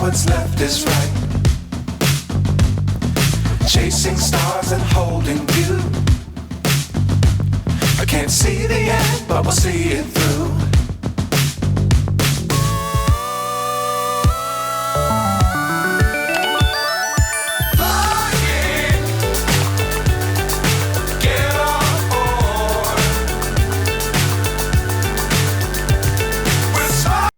what's left is right. Chasing stars and holding you. I can't see the end, but we'll see it through.